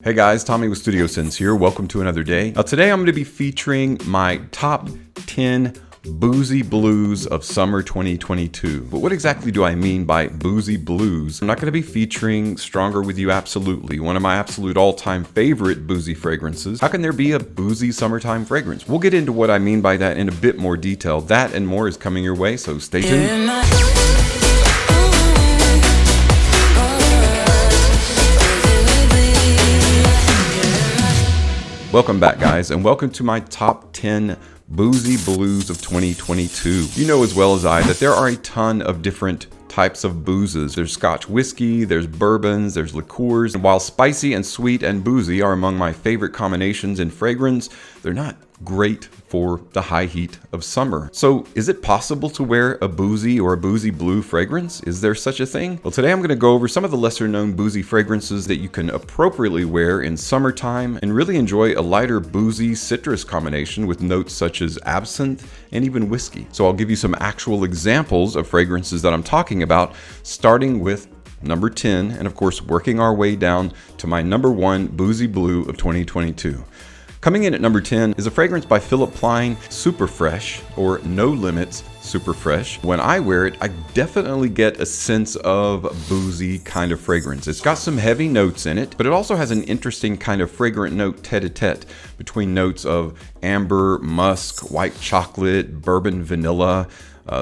Hey guys, Tommy with Studio Sense here. Welcome to another day. Now today I'm going to be featuring my top 10 Boozy Blues of summer 2022. But what exactly do I mean by Boozy Blues? I'm not going to be featuring Stronger With You Absolutely, one of my absolute all-time favorite boozy fragrances. How can there be a boozy summertime fragrance? We'll get into what I mean by that in a bit more detail. That and more is coming your way, so stay tuned. Welcome back, guys, and welcome to my top 10 Boozy Blues of 2022. You know as well as I that there are a ton of different types of boozes. There's Scotch whiskey, there's bourbons, there's liqueurs, and while spicy and sweet and boozy are among my favorite combinations in fragrance, they're not great for the high heat of summer. So is it possible to wear a boozy or a boozy blue fragrance? Is there such a thing? Well, today I'm going to go over some of the lesser known boozy fragrances that you can appropriately wear in summertime and really enjoy a lighter boozy citrus combination with notes such as absinthe and even whiskey. So I'll give you some actual examples of fragrances that I'm talking about, starting with number 10 and of course working our way down to my number 1 boozy blue of 2022. Coming in at number 10 is a fragrance by Philip Plein, Super Fresh, or No Limits Super Fresh. When I wear it, I definitely get a sense of boozy kind of fragrance. It's got some heavy notes in it, but it also has an interesting kind of fragrant note tete-a-tete between notes of amber, musk, white chocolate, bourbon, vanilla,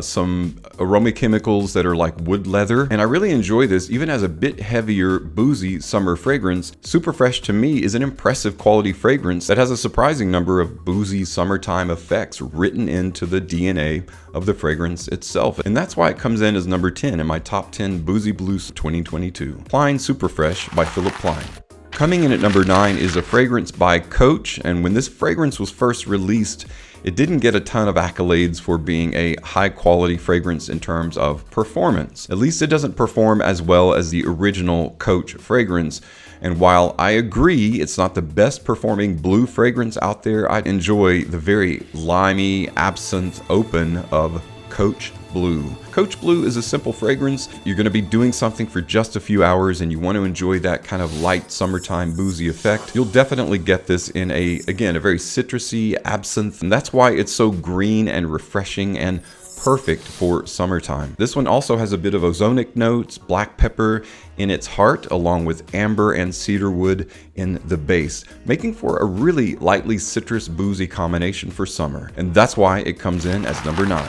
some aroma chemicals that are like wood leather, and I really enjoy this even as a bit heavier boozy summer fragrance. Super Fresh to me is an impressive quality fragrance that has a surprising number of boozy summertime effects written into the DNA of the fragrance itself, and that's why it comes in as number 10 in my top 10 Boozy Blues 2022. Plein Super Fresh by Philip Plein. Coming in at number 9 is a fragrance by Coach, and when this fragrance was first released, it didn't get a ton of accolades for being a high quality fragrance in terms of performance. At least it doesn't perform as well as the original Coach fragrance. And while I agree it's not the best performing blue fragrance out there, I enjoy the very limey absinthe open of Coach Blue. Coach Blue is a simple fragrance. You're going to be doing something for just a few hours and you want to enjoy that kind of light summertime boozy effect. You'll definitely get this in a very citrusy absinthe, and that's why it's so green and refreshing and perfect for summertime. This one also has a bit of ozonic notes, black pepper in its heart, along with amber and cedarwood in the base, making for a really lightly citrus boozy combination for summer. And that's why it comes in as number 9.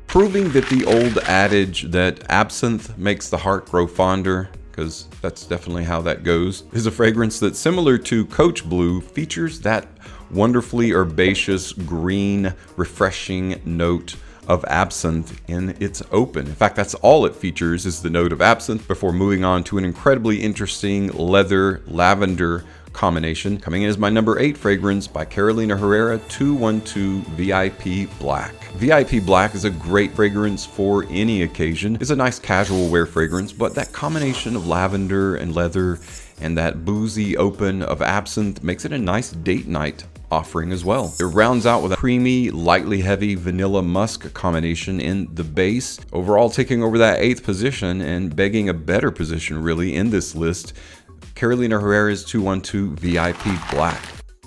Proving that the old adage that absinthe makes the heart grow fonder, because that's definitely how that goes, is a fragrance that, similar to Coach Blue, features that wonderfully herbaceous, green, refreshing note of absinthe in its open. In fact, that's all it features is the note of absinthe before moving on to an incredibly interesting leather lavender combination. Coming in as my number 8 fragrance by Carolina Herrera, 212 VIP Black. VIP Black is a great fragrance for any occasion. It's a nice casual wear fragrance, but that combination of lavender and leather and that boozy open of absinthe makes it a nice date night offering as well. It rounds out with a creamy, lightly heavy vanilla musk combination in the base, overall taking over that 8th position and begging a better position really in this list. Carolina Herrera's 212 VIP Black.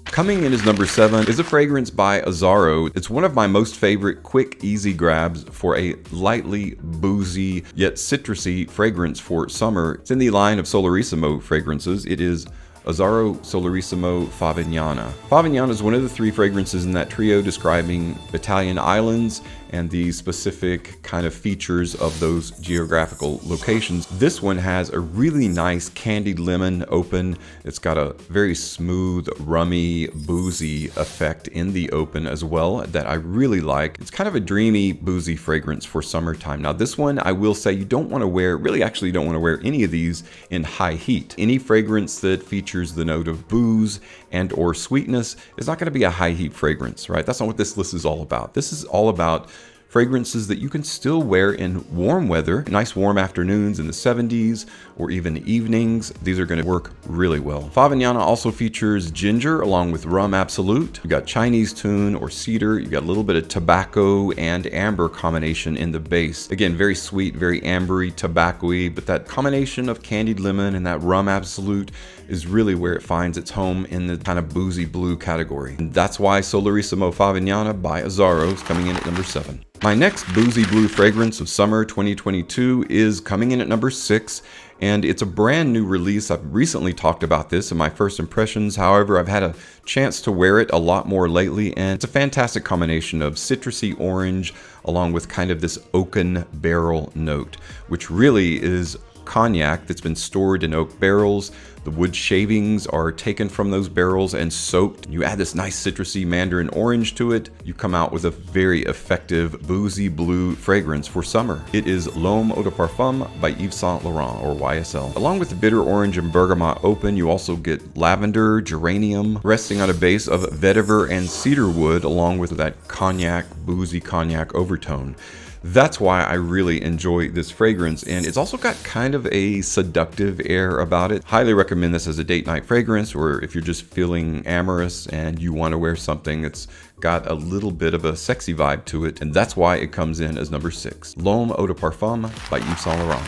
Coming in as number 7 is a fragrance by Azzaro. It's one of my most favorite quick, easy grabs for a lightly boozy yet citrusy fragrance for summer. It's in the line of Solarissimo fragrances. It is Azzaro Solarissimo Favignana. Favignana is one of the 3 fragrances in that trio describing Italian islands and the specific kind of features of those geographical locations. This one has a really nice candied lemon open. It's got a very smooth, rummy, boozy effect in the open as well that I really like. It's kind of a dreamy, boozy fragrance for summertime. Now this one, I will say you don't want to wear, really actually don't want to wear any of these in high heat. Any fragrance that features the note of booze and or sweetness is not going to be a high heat fragrance, right? That's not what this list is all about. This is all about fragrances that you can still wear in warm weather, nice warm afternoons in the 70s or even evenings. These are going to work really well. Favignana also features ginger along with rum absolute. You got Chinese tune or cedar. You got a little bit of tobacco and amber combination in the base. Again, very sweet, very ambery, tobacco-y, but that combination of candied lemon and that rum absolute is really where it finds its home in the kind of boozy blue category. And that's why Solarissimo Favignana by Azzaro is coming in at number 7. My next boozy blue fragrance of summer 2022 is coming in at number 6, and it's a brand new release. I've recently talked about this in my first impressions. However, I've had a chance to wear it a lot more lately, and it's a fantastic combination of citrusy orange along with kind of this oaken barrel note, which really is cognac that's been stored in oak barrels. The wood shavings are taken from those barrels and soaked. You add this nice citrusy mandarin orange to it. You come out with a very effective boozy blue fragrance for summer. It is L'Homme Eau de Parfum by Yves Saint Laurent, or YSL. Along with the bitter orange and bergamot open, you also get lavender, geranium, resting on a base of vetiver and cedar wood, along with that cognac, boozy cognac overtone. That's why I really enjoy this fragrance, and it's also got kind of a seductive air about it. Highly recommend this as a date night fragrance, or if you're just feeling amorous and you want to wear something that's got a little bit of a sexy vibe to it, and that's why it comes in as number 6. L'Homme Eau de Parfum by Yves Saint Laurent.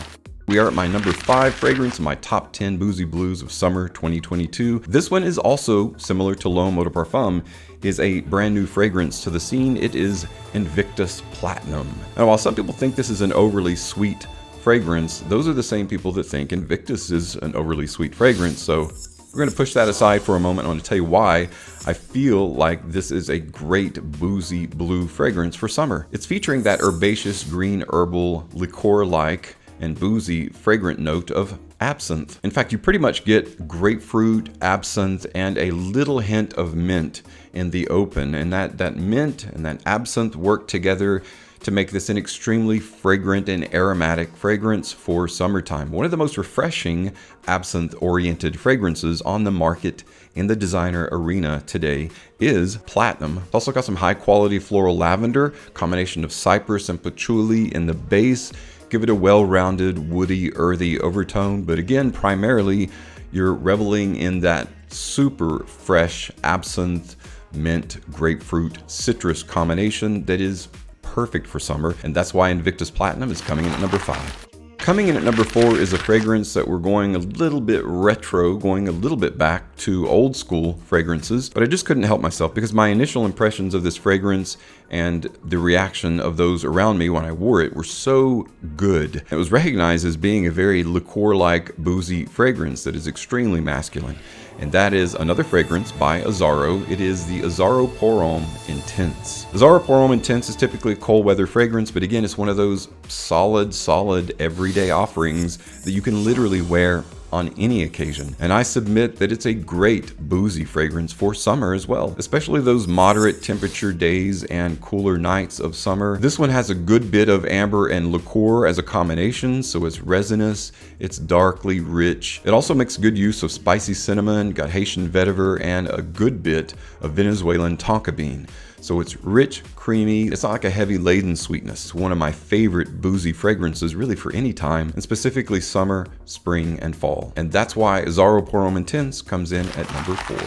We are at my number 5 fragrance in my top 10 boozy blues of summer 2022. This one is also similar to L'Homme Eau de Parfum, is a brand new fragrance to the scene. It is Invictus Platinum. Now, while some people think this is an overly sweet fragrance, those are the same people that think Invictus is an overly sweet fragrance. So we're going to push that aside for a moment. I want to tell you why I feel like this is a great boozy blue fragrance for summer. It's featuring that herbaceous green herbal liqueur-like and boozy fragrant note of absinthe. In fact, you pretty much get grapefruit, absinthe, and a little hint of mint in the open. And that mint and that absinthe work together to make this an extremely fragrant and aromatic fragrance for summertime. One of the most refreshing absinthe-oriented fragrances on the market in the designer arena today is Platinum. It's also got some high-quality floral lavender, combination of cypress and patchouli in the base. Give it a well-rounded, woody, earthy overtone, but again, primarily, you're reveling in that super fresh absinthe, mint, grapefruit, citrus combination that is perfect for summer, and that's why Invictus Platinum is coming in at number 5. Coming in at number 4 is a fragrance that we're going a little bit retro, going a little bit back to old school fragrances, but I just couldn't help myself because my initial impressions of this fragrance and the reaction of those around me when I wore it were so good. It was recognized as being a very liqueur-like boozy fragrance that is extremely masculine. And that is another fragrance by Azzaro. It is the Azzaro Pour Homme Intense. Azzaro Pour Homme Intense is typically a cold weather fragrance, but again, it's one of those solid everyday offerings that you can literally wear on any occasion. And I submit that it's a great boozy fragrance for summer as well, especially those moderate temperature days and cooler nights of summer. This one has a good bit of amber and liqueur as a combination, so it's resinous, it's darkly rich. It also makes good use of spicy cinnamon, got Haitian vetiver, and a good bit of Venezuelan tonka bean. So it's rich, creamy, it's not like a heavy laden sweetness. It's one of my favorite boozy fragrances really for any time, and specifically summer, spring, and fall. And that's why Azzaro Pour Homme Intense comes in at number 4.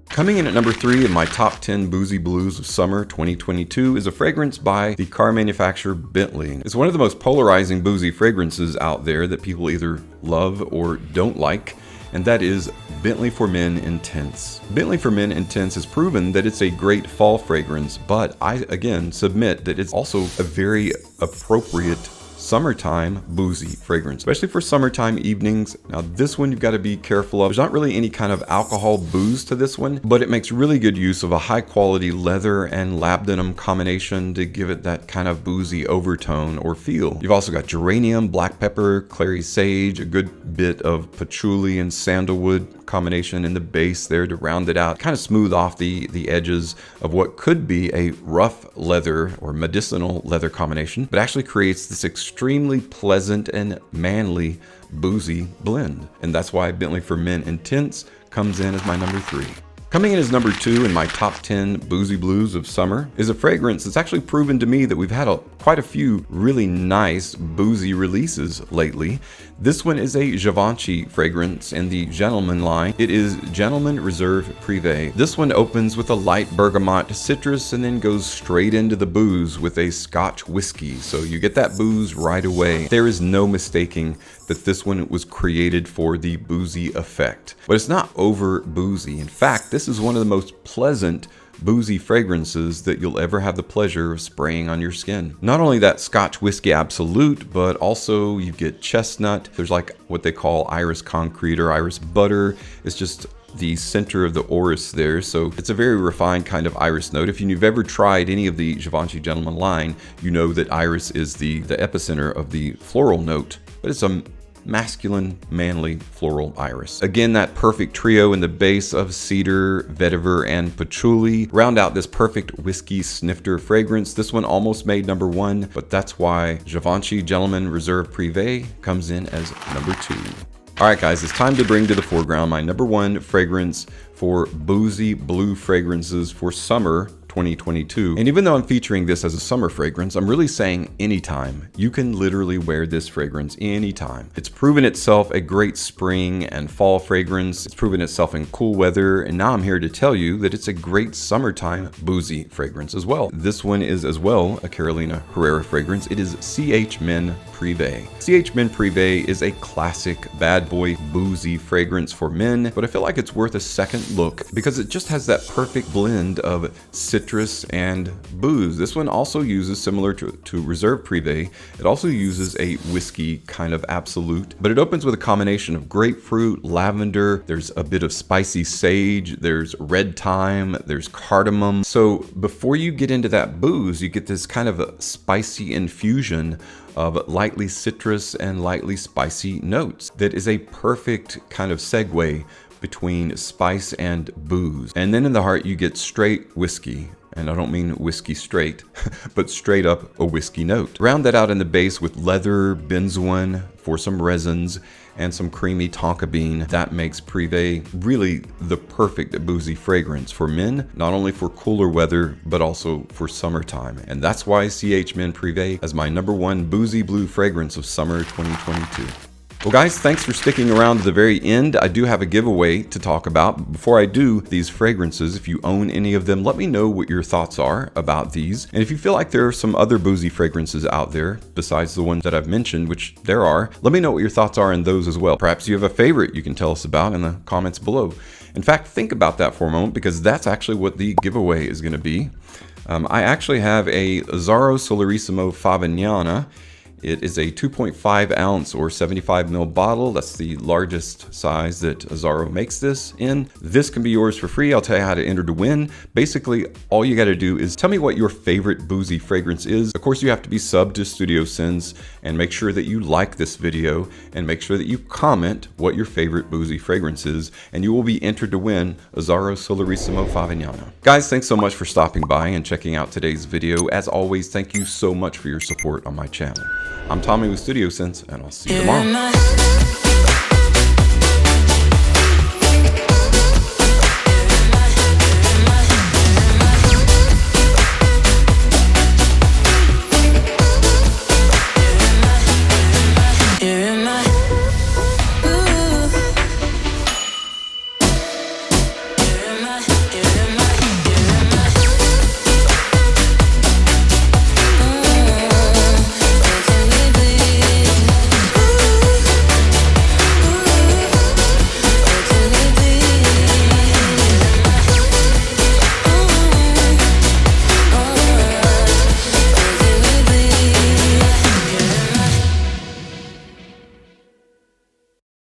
Coming in at number 3 in my top 10 boozy blues of summer 2022 is a fragrance by the car manufacturer Bentley. It's one of the most polarizing boozy fragrances out there that people either love or don't like, and that is Bentley for Men Intense. Bentley for Men Intense has proven that it's a great fall fragrance, but I again submit that it's also a very appropriate summertime boozy fragrance, especially for summertime evenings. Now this one you've got to be careful of. There's not really any kind of alcohol booze to this one, but it makes really good use of a high quality leather and labdanum combination to give it that kind of boozy overtone or feel. You've also got geranium, black pepper, clary sage, a good bit of patchouli and sandalwood combination in the base there to round it out, kind of smooth off the edges of what could be a rough leather or medicinal leather combination, but actually creates this extremely pleasant and manly boozy blend. And that's why Bentley for Men Intense comes in as my number 3. Coming in as number 2 in my top 10 Boozy Blues of summer is a fragrance that's actually proven to me that we've had quite a few really nice boozy releases lately. This one is a Givenchy fragrance in the Gentleman line. It is Gentleman Reserve Privé. This one opens with a light bergamot citrus and then goes straight into the booze with a Scotch whiskey. So you get that booze right away. There is no mistaking that this one was created for the boozy effect. But it's not over boozy. In fact, this is one of the most pleasant boozy fragrances that you'll ever have the pleasure of spraying on your skin. Not only that Scotch whiskey absolute, but also you get chestnut. There's like what they call iris concrete or iris butter. It's just the center of the orris there, so it's a very refined kind of iris note. If you've ever tried any of the Givenchy Gentleman line, you know that iris is the epicenter of the floral note, but it's a masculine, manly floral iris. Again, that perfect trio in the base of cedar, vetiver, and patchouli round out this perfect whiskey snifter fragrance. This one almost made number 1, but that's why Givenchy Gentleman Reserve Privé comes in as number 2. Alright guys, it's time to bring to the foreground my number 1 fragrance for Boozy Blue fragrances for summer 2022. And even though I'm featuring this as a summer fragrance, I'm really saying anytime. You can literally wear this fragrance anytime. It's proven itself a great spring and fall fragrance. It's proven itself in cool weather. And now I'm here to tell you that it's a great summertime boozy fragrance as well. This one is as well a Carolina Herrera fragrance. It is CH Men Privé. CH Men Privé is a classic bad boy boozy fragrance for men, but I feel like it's worth a second look because it just has that perfect blend of citrus and booze. This one also uses, similar to Reserve Privé, it also uses a whiskey kind of absolute, but it opens with a combination of grapefruit, lavender, there's a bit of spicy sage, there's red thyme, there's cardamom. So before you get into that booze, you get this kind of a spicy infusion of lightly citrus and lightly spicy notes that is a perfect kind of segue between spice and booze. And then in the heart you get straight whiskey. And I don't mean whiskey straight, but straight up a whiskey note. Round that out in the base with leather, benzoin for some resins, and some creamy tonka bean. That makes Privé really the perfect boozy fragrance for men, not only for cooler weather, but also for summertime. And that's why CH Men Privé as my number 1 boozy blue fragrance of summer 2022. Well guys, thanks for sticking around to the very end. I do have a giveaway to talk about. Before I do these fragrances, if you own any of them, let me know what your thoughts are about these. And if you feel like there are some other boozy fragrances out there besides the ones that I've mentioned, which there are, let me know what your thoughts are in those as well. Perhaps you have a favorite you can tell us about in the comments below. In fact, think about that for a moment because that's actually what the giveaway is going to be. I actually have a Azzaro Solarissimo Favignana. It is a 2.5 ounce or 75 ml bottle. That's the largest size that Azzaro makes this in. This can be yours for free. I'll tell you how to enter to win. Basically, all you got to do is tell me what your favorite boozy fragrance is. Of course, you have to be subbed to Studio Sins and make sure that you like this video and make sure that you comment what your favorite boozy fragrance is, and you will be entered to win Azzaro Solarissimo Favignana. Guys, thanks so much for stopping by and checking out today's video. As always, thank you so much for your support on my channel. I'm Tommy with Studio Sense, and I'll see you tomorrow.